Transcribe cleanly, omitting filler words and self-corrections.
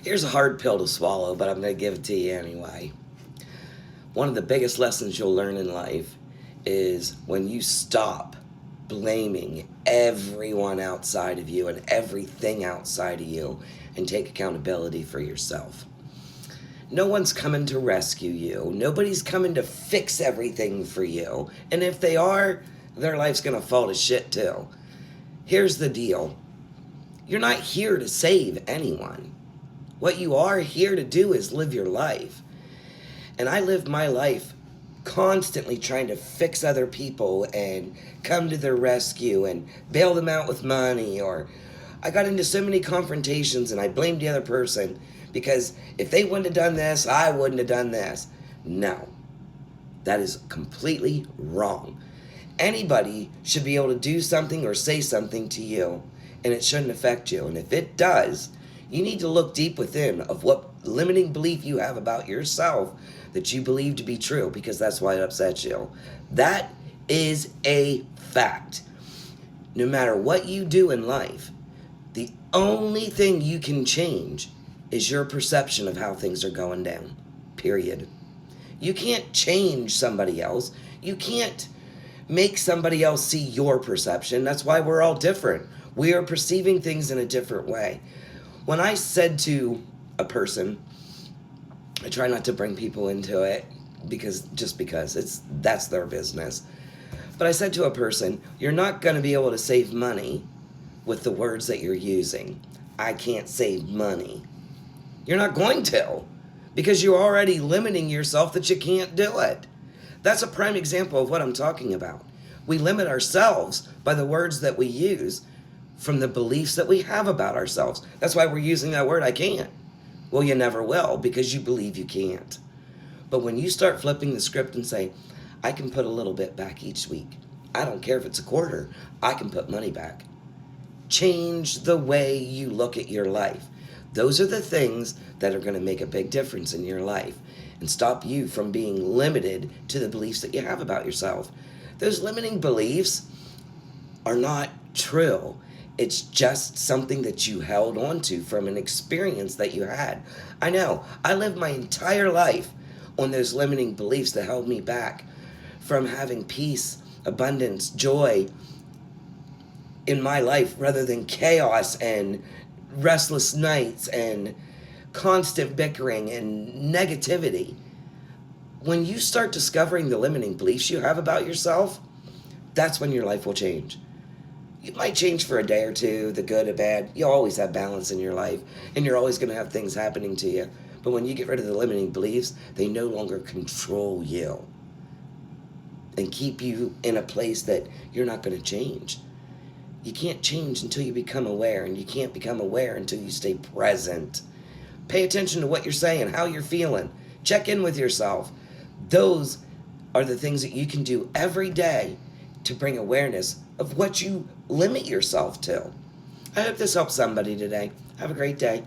Here's a hard pill to swallow, but I'm going to give it to you anyway. One of the biggest lessons you'll learn in life is when you stop blaming everyone outside of you and everything outside of you and take accountability for yourself. No one's coming to rescue you. Nobody's coming to fix everything for you. And if they are, their life's going to fall to shit too. Here's the deal. You're not here to save anyone. What you are here to do is live your life. And I lived my life constantly trying to fix other people and come to their rescue and bail them out with money. Or I got into so many confrontations and I blamed the other person because if they wouldn't have done this, I wouldn't have done this. No, that is completely wrong. Anybody should be able to do something or say something to you and it shouldn't affect you. And if it does, you need to look deep within of what limiting belief you have about yourself that you believe to be true, because that's why it upsets you. That is a fact. No matter what you do in life, the only thing you can change is your perception of how things are going down. Period. You can't change somebody else. You can't make somebody else see your perception. That's why we're all different. We are perceiving things in a different way. When I said to a person, I try not to bring people into it because that's their business. But I said to a person, you're not going to be able to save money with the words that you're using. I can't save money. You're not going to, because you're already limiting yourself that you can't do it. That's a prime example of what I'm talking about. We limit ourselves by the words that we use from the beliefs that we have about ourselves. That's why we're using that word, I can't. Well, you never will, because you believe you can't. But when you start flipping the script and say, I can put a little bit back each week. I don't care if it's a quarter. I can put money back. Change the way you look at your life. Those are the things that are going to make a big difference in your life and stop you from being limited to the beliefs that you have about yourself. Those limiting beliefs are not true. It's just something that you held on to from an experience that you had. I know. I lived my entire life on those limiting beliefs that held me back from having peace, abundance, joy in my life rather than chaos and restless nights and constant bickering and negativity. When you start discovering the limiting beliefs you have about yourself, that's when your life will change. It might change for a day or two, the good or bad. You'll always have balance in your life, and you're always going to have things happening to you. But when you get rid of the limiting beliefs, they no longer control you and keep you in a place that you're not going to change. You can't change until you become aware, and you can't become aware until you stay present. Pay attention to what you're saying, how you're feeling. Check in with yourself. Those are the things that you can do every day to bring awareness of what you limit yourself to. I hope this helps somebody today. Have a great day.